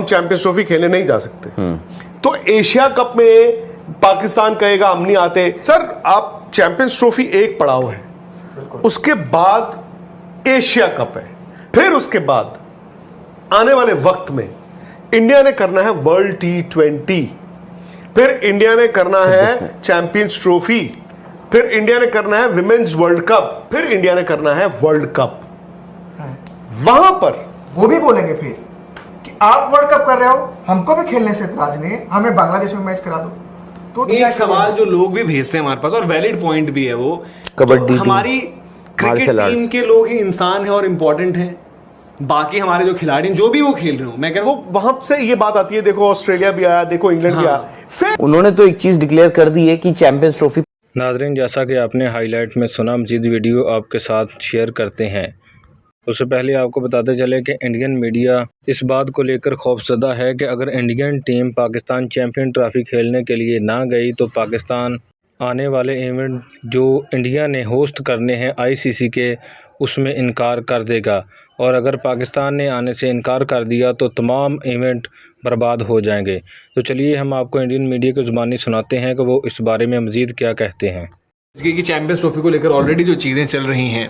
Champions trophy खेलने नहीं जा सकते। तो एशिया कप में पाकिस्तान कहेगा हम नहीं आते। सर आप चैंपियंस ट्रॉफी एक पड़ाव है, उसके बाद एशिया कप है, फिर उसके बाद आने वाले वक्त में इंडिया ने करना है वर्ल्ड T20, फिर इंडिया ने करना है चैंपियंस ट्रॉफी, फिर इंडिया ने करना है विमेन्स वर्ल्ड कप, फिर इंडिया ने करना है वर्ल्ड कप। वहां पर वो भी बोलेंगे फिर कि आप वर्ल्ड कप कर रहे हो, हमको भी खेलने से इतराज नहीं है, हमें बांग्लादेश में मैच करा दो। तो एक सवाल जो लोग भी भेजते हैं हमारे पास, और वैलिड पॉइंट भी है वो, कबड्डी तो हमारी क्रिकेट टीम के लोग ही इंसान है और इम्पोर्टेंट है, बाकी हमारे जो खिलाड़ी जो भी वो खेल रहे हो, मैं कह रहा हूँ वहां से ये बात आती है। देखो ऑस्ट्रेलिया भी आया, देखो इंग्लैंड भी आया, फिर उन्होंने तो एक चीज डिक्लेयर कर दी है कि चैंपियंस ट्रॉफी। नाजरीन, जैसा कि आपने हाईलाइट में सुना, मजीद वीडियो आपके साथ शेयर करते हैं। उससे पहले आपको बताते चले कि इंडियन मीडिया इस बात को लेकर खौफजदा है कि अगर Indian team Pakistan champion trophy खेलने के लिए ना गई तो पाकिस्तान आने वाले इवेंट जो इंडिया ने होस्ट करने हैं ICC के, उसमें इनकार कर देगा, और अगर पाकिस्तान ने आने से इनकार कर दिया तो तमाम इवेंट बर्बाद हो जाएंगे। तो चलिए हम आपको इंडियन मीडिया की ज़ुबानी सुनाते हैं कि वो इस बारे में मज़ीद क्या कहते हैं। कि चैंपियंस ट्रॉफी को लेकर ऑलरेडी जो चीज़ें चल रही हैं,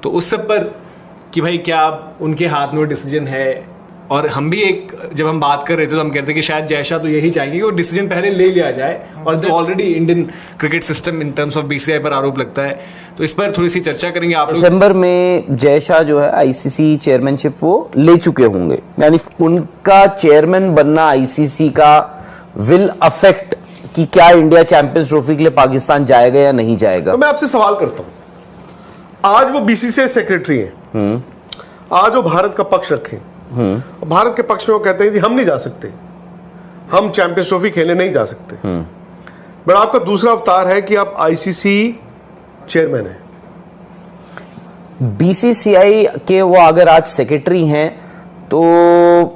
तो उस सब पर कि भाई क्या उनके हाथ में वो डिसीजन है, और हम भी एक जब हम बात कर रहे थे तो हम कहते हैं कि शायद जयशाह तो यही चाहेंगे कि वो डिसीजन पहले ले लिया जाए, और already Indian cricket system in terms of BCCI पर आरोप लगता है, तो इस पर थोड़ी सी चर्चा करेंगे आप लोग। दिसंबर में जयशाह जो है ICC चेयरमैनशिप वो ले चुके होंगे, यानी उनका चेयरमैन बनना ICC का विल अफेक्ट कि क्या इंडिया चैंपियंस ट्रॉफी के लिए पाकिस्तान जाएगा या नहीं जाएगा। तो मैं आपसे सवाल करता हूं, आज वो BCCI सेक्रेटरी हैं, आज वो भारत का पक्ष रखें, भारत के पक्ष में वो कहते हैं कि हम नहीं जा सकते, हम चैंपियंस ट्रॉफी खेलने नहीं जा सकते, बट आपका दूसरा अवतार है कि आप ICC चेयरमैन हैं। BCCI के वो अगर आज सेक्रेटरी हैं तो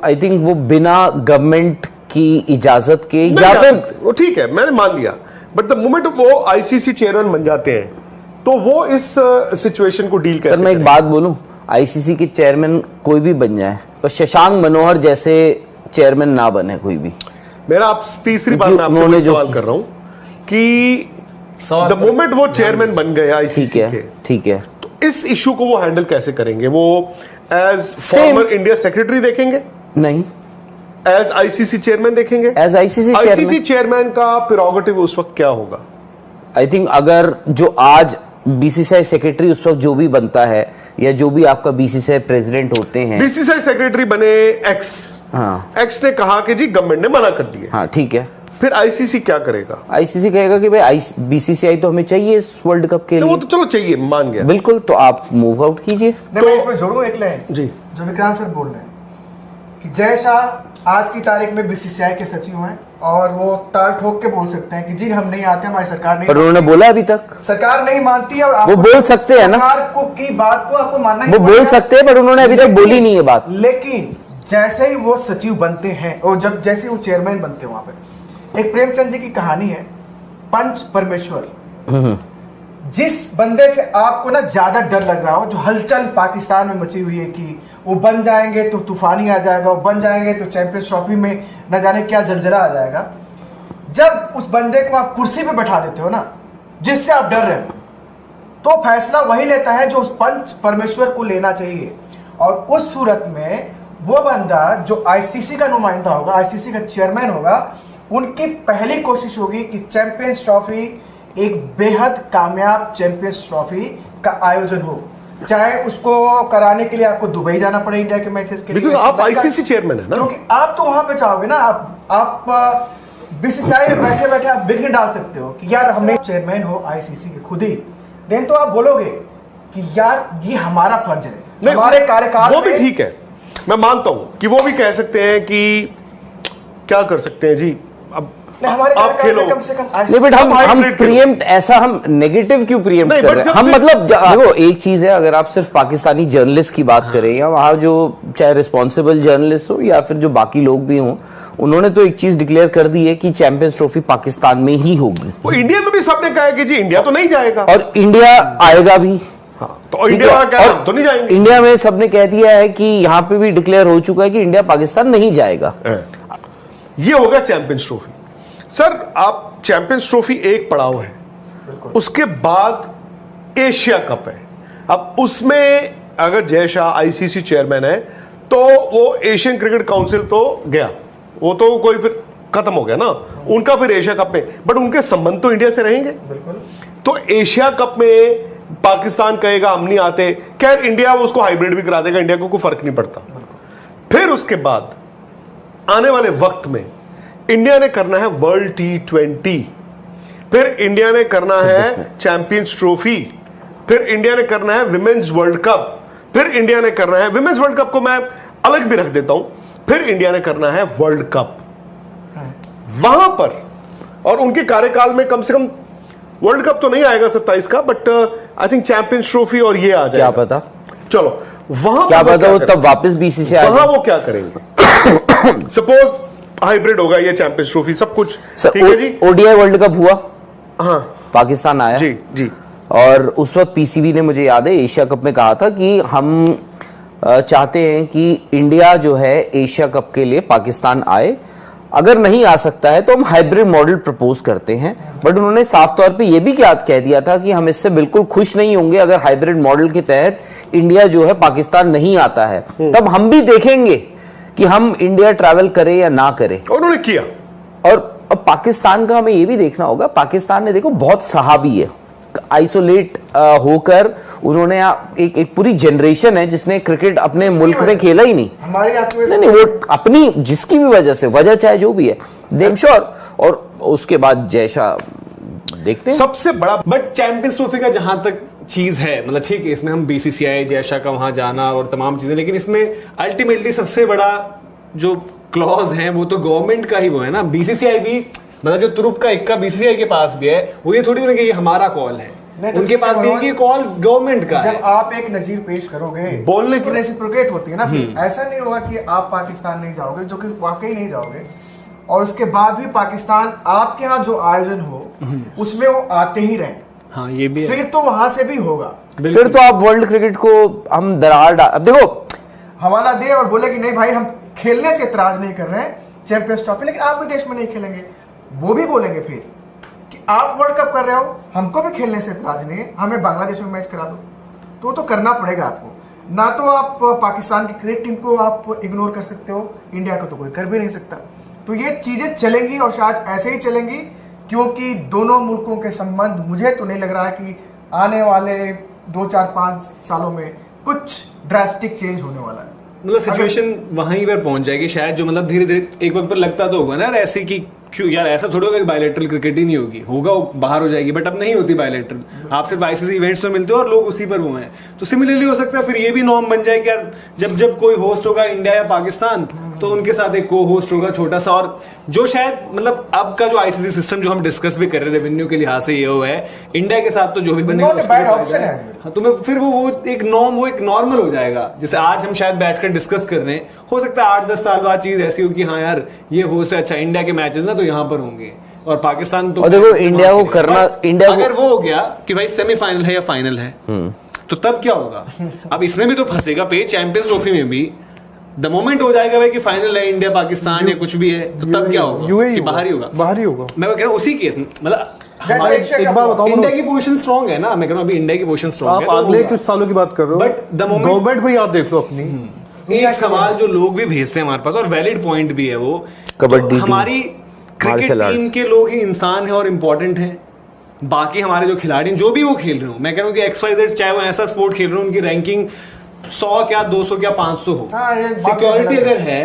आई थिंक वो बिना गवर्नमेंट की इजाजत के या फिर वो ठीक है, मैंने मान लिया, बट द मोमेंट वो ICC चेयरमैन बन जाते हैं तो वो इस सिचुएशन को डील कैसे। सर मैं एक बात बोलूं, ICC के चेयरमैन कोई भी बन जाए तो शशांक मनोहर जैसे चेयरमैन ना बने कोई भी। मेरा आप तीसरी बार मैं आपसे सवाल कर रहा हूं कि द मोमेंट वो चेयरमैन बन गए ICC के, ठीक है, तो इस इशू को वो हैंडल कैसे करेंगे? वो एज फॉर्मर इंडिया सेक्रेटरी देखेंगे? नहीं। एज ICC चेयरमैन देखेंगे? एज ICC चेयरमैन का प्रेरोगेटिव उस वक्त क्या होगा? आई थिंक अगर जो आज BCCI सेक्रेटरी उस वक्त जो भी बनता है या जो भी आपका BCCI प्रेसिडेंट होते हैं, BCCI सेक्रेटरी बने X, हाँ, X ने कहा कि जी गवर्नमेंट ने मना कर दिया, हाँ ठीक है, फिर ICC क्या करेगा? ICC कहेगा कि भाई BCCI तो हमें चाहिए इस वर्ल्ड कप के लिए। वो तो चलो चाहिए, मान गया, बिल्कुल, तो आप मूव आउट कीजिए। तो मैं इसमें जोड़ूं एक लाइन जी, जो विक्रांत सर बोल रहे हैं कि जयशाह आज की तारीख में BCCI के सचिव हैं और वो ताल ठोक के बोल सकते हैं कि जी हम नहीं आते, हमारी सरकार नहीं, पर उन्होंने बोला अभी तक सरकार नहीं मानती है, और वो बोल सकते हैं ना, सरकार को की बात को आपको मानना, वो बोल सकते हैं, पर उन्होंने अभी तक बोली नहीं है बात। लेकिन जैसे ही वो सचिव बनते हैं और जब जैसे ही वो चेयरमैन बनते हैं, वहां पे एक प्रेमचंद जी की कहानी है, पंच परमेश्वर, जिस बंदे से आपको ना ज्यादा डर लग रहा हो, जो हलचल पाकिस्तान में मची हुई है कि वो बन जाएंगे तो तूफानी आ जाएगा, वो बन जाएंगे तो चैंपियंस ट्रॉफी में न जाने क्या जलजला आ जाएगा, जब उस बंदे को आप कुर्सी पे बैठा देते हो ना, जिससे आप डर रहे हो, तो फैसला वही लेता है जो उस पंच परमेश्वर को लेना चाहिए। और उस सूरत में वो बंदा जो ICC का नुमाइंदा होगा, ICC का चेयरमैन होगा, उनकी पहली कोशिश होगी कि चैंपियंस ट्रॉफी एक बेहद कामयाब चैंपियंस ट्रॉफी का आयोजन हो, चाहे उसको कराने के लिए आपको दुबई जाना पड़े इंडिया के मैचेस के लिए, आप ICC चेयरमैन है ना, क्योंकि आप तो वहां पे चाहोगे ना, आप BCCI में बैठे बैठे आप विघ्न डाल सकते हो कि यार हमने चेयरमैन हो ICC के खुद ही, देन तो आप बोलोगे कि यार ये हमारा फर्ज है, हमारे कार्यकाल। वो भी ठीक है, मैं मानता हूं कि वो भी कह सकते हैं कि क्या कर सकते हैं जी, अब आप खेलो, कम से कम नहीं, बट हम प्रीएम्प्ट, ऐसा हम नेगेटिव क्यों प्रीएम्प्ट कर रहे हैं? हम मतलब देखो, एक चीज है अगर आप सिर्फ पाकिस्तानी जर्नलिस्ट की बात करें या वहां जो चाहे रिस्पॉन्सिबल जर्नलिस्ट हो या फिर जो बाकी लोग भी हों, उन्होंने तो एक चीज डिक्लेयर कर दी है कि चैंपियंस ट्रॉफी पाकिस्तान में ही होगी। वो इंडिया में भी सबने कहा है कि जी इंडिया तो नहीं जाएगा, और इंडिया आएगा भी, हाँ, तो इंडिया क्या और तो नहीं जाएंगे। इंडिया में सबने कह दिया है कि यहाँ पे भी डिक्लेयर हो चुका है कि इंडिया पाकिस्तान नहीं जाएगा। ये हो गया चैंपियंस ट्रॉफी। सर आप चैंपियंस ट्रॉफी एक पड़ाव है, उसके बाद एशिया कप है। अब उसमें अगर जय शाह आईसीसी चेयरमैन है तो वो एशियन क्रिकेट काउंसिल तो गया, वो तो कोई फिर खत्म हो गया ना उनका, फिर एशिया कप में, बट उनके संबंध तो इंडिया से रहेंगे। तो एशिया कप में पाकिस्तान कहेगा हम नहीं आते, खैर इंडिया उसको हाइब्रिड भी करा देगा, इंडिया को कोई फर्क नहीं पड़ता। फिर उसके बाद आने वाले वक्त में इंडिया ने करना है वर्ल्ड T20, फिर इंडिया ने करना है चैंपियंस ट्रॉफी, फिर इंडिया ने करना है विमेन्स वर्ल्ड कप, फिर इंडिया ने करना है विमेन्स वर्ल्ड कप को मैं अलग भी रख देता हूं, फिर इंडिया ने करना है वर्ल्ड कप वहां पर। और उनके कार्यकाल में कम से कम वर्ल्ड कप तो नहीं आएगा 27 का, but I think champions trophy और ये आ जाएगा, क्या पता, चलो वहां क्या पता वो तब वापस बीसीसीआई आ वहां वो क्या करेंगे। सपोज हाइब्रिड होगा ये चैंपियंस ट्रॉफी सब कुछ, ठीक है जी। ओडीआई वर्ल्ड कप हुआ, हाँ पाकिस्तान आया जी जी, और उस वक्त पीसीबी ने, मुझे याद है, एशिया कप में कहा था कि हम चाहते हैं कि इंडिया जो है एशिया कप के लिए पाकिस्तान आए, अगर नहीं आ सकता है तो हम हाइब्रिड मॉडल प्रपोज करते हैं। बट उन्होंने साफ तौर पे ये भी क्या कह दिया था कि हम इससे बिल्कुल खुश नहीं होंगे अगर हाइब्रिड मॉडल के तहत इंडिया जो है पाकिस्तान नहीं आता है, तब हम भी देखेंगे कि हम इंडिया ट्रैवल करें या ना करें। उन्होंने किया। और अब पाकिस्तान का हमें ये भी देखना होगा, पाकिस्तान ने देखो बहुत सहाबी है, आइसोलेट होकर उन्होंने एक पूरी जनरेशन है जिसने क्रिकेट अपने मुल्क में खेला ही नहीं, हमारे नहीं वो अपनी जिसकी भी वजह चाहे जो भी है देम श्योर। और उसके बाद जय शाह देखते हैं सबसे बड़ा, बट चैंपियंस ट्रॉफी का जहां तक चीज है, मतलब ठीक है इसमें हम बीसीसीआई जय शाह का वहां जाना और तमाम चीजें, लेकिन इसमें अल्टीमेटली सबसे बड़ा जो क्लॉज है वो तो गवर्नमेंट का ही वो है ना। बीसीसीआई भी, मतलब जो तुरुप का इक्का बीसीसीआई के पास भी है, वो ये थोड़ी कि ये हमारा कॉल है, उनके पास भी है कि कॉल गवर्नमेंट का है। जब आप एक नजीर पेश करोगे बोलने की रेसिप्रोकेट होती है ना, फिर ऐसा नहीं होगा कि आप पाकिस्तान नहीं जाओगे, जो कि वाकई नहीं जाओगे, और उसके बाद भी पाकिस्तान आपके यहाँ जो आयोजन हो उसमें वो आते ही रहे। हाँ ये भी है। फिर तो वहां से भी होगा, फिर तो आप वर्ल्ड क्रिकेट को हम दरार अब देखो हवाला दे और बोले कि नहीं भाई हम खेलने से इतराज नहीं कर रहे हैं चैंपियंस ट्रॉफी, लेकिन आपके देश में नहीं खेलेंगे। वो भी बोलेंगे फिर कि आप वर्ल्ड कप कर रहे हो, हमको भी खेलने से इतराज नहीं है, हमें बांग्लादेश में मैच करा दो। तो वो तो करना पड़ेगा आपको, ना तो आप पाकिस्तान की क्रिकेट टीम को आप इग्नोर कर सकते हो, इंडिया को तो कोई कर भी नहीं सकता। तो ये चीजें चलेंगी और शायद ऐसे ही चलेंगी, क्योंकि दोनों मुल्कों के संबंध, मुझे तो नहीं लग रहा है कि आने वाले 2, 4, 5 सालों में कुछ ड्रास्टिक चेंज होने वाला है। मतलब सिचुएशन वहीं पर पहुंच जाएगी शायद, जो मतलब धीरे धीरे एक वक्त पर लगता तो होगा ना ऐसे कि क्यों यार ऐसा थोड़ा होगा कि बायलैटरल क्रिकेट ही नहीं होगी, होगा वो बाहर हो जाएगी, बट अब नहीं होती बायलैटरल, आप सिर्फ आईसीसी इवेंट्स में मिलते हो और लोग उसी पर वो हैं। तो सिमिलरली हो सकता है फिर ये भी नॉर्म बन जाए कि यार जब जब कोई होस्ट होगा इंडिया या पाकिस्तान, तो उनके साथ एक को होस्ट होगा छोटा सा, और जो शायद मतलब अब का जो आईसीसी सिस्टम जो हम डिस्कस भी कर रहे हैं रेवेन्यू के लिहाज से ये हुआ है, इंडिया के साथ तो जो भी बनेगा तो मैं फिर वो एक नॉर्म, वो एक नॉर्मल हो जाएगा। जैसे आज हम शायद बैठकर डिस्कस कर रहे हैं, हो सकता है 8-10 साल बाद चीज ऐसी हो कि हाँ यार ये होस्ट है, अच्छा इंडिया के मैचेस ना तो यहाँ पर होंगे और पाकिस्तान तो, और देखो इंडिया को करना, इंडिया अगर वो हो गया कि भाई सेमीफाइनल है या फाइनल है, तो तब क्या होगा। अब इसमें भी तो फंसेगा पे, चैंपियंस ट्रॉफी में भी द मोमेंट हो जाएगा भाई कि फाइनल है इंडिया पाकिस्तान या कुछ भी है, तो तब क्या होगा कि बाहर ही होगा, बाहर ही होगा। मैं कह रहा हूँ उसी केस में, मतलब एक बात बताओ, इंडिया की पोजीशन स्ट्रांग है ना, मैं कह रहा हूँ अभी इंडिया की पोजीशन स्ट्रांग है। आप अगले कुछ सालों की बात कर रहे हो, बट द मोमेंट गवर्नमेंट को ही आप देख लो अपनी। एक सवाल जो लोग भी भेजते हैं हमारे पास और वैलिड पॉइंट भी है, वो कबड्डी, हमारी क्रिकेट टीम के लोग ही इंसान है और इम्पोर्टेंट है, बाकी हमारे जो खिलाड़ी जो भी वो खेल रहे हो, मैं कह रहा हूँ कि XYZ चाहे वो ऐसा स्पोर्ट खेल रहे हो, उनकी रैंकिंग 100 क्या 200 क्या 500 हो, सिक्योरिटी अगर है,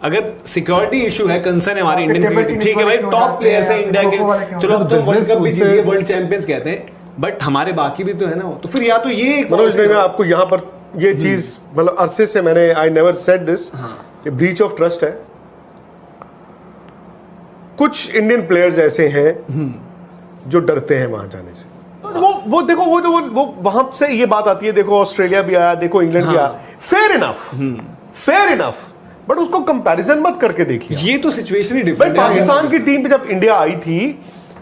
अगर सिक्योरिटी इशू है, कंसर्न है हमारे इंडियन क्रिकेट, ठीक है भाई टॉप प्लेयर्स है इंडिया के, चलो अब तो वर्ल्ड कप भी जीत गए, वर्ल्ड चैंपियंस कहते हैं, बट हमारे बाकी भी तो है ना। तो फिर या तो ये मनोज मैं आपको यहाँ पर ये चीज, मतलब अरसे से मैंने, आई नेवर सेड दिस, ये ब्रीच ऑफ ट्रस्ट है। कुछ इंडियन प्लेयर्स ऐसे हैं जो डरते हैं वहां जाने से। वो देखो वो वहां से ये बात आती है, देखो ऑस्ट्रेलिया भी आया, देखो इंग्लैंड भी आया, फेयर इनफ, बट उसको कंपैरिजन मत करके देखिए। ये तो सिचुएशन ही डिफरेंट है। पाकिस्तान की टीम पे जब इंडिया आई थी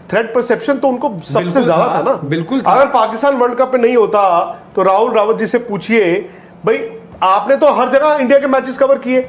थ्रेट परसेप्शन तो उनको सबसे बिल्कुल ज्यादा था, था ना। बिल्कुल था। अगर पाकिस्तान वर्ल्ड कप में नहीं होता तो राहुल रावत जी से पूछिए, भाई आपने तो हर जगह इंडिया के मैचेस कवर किए,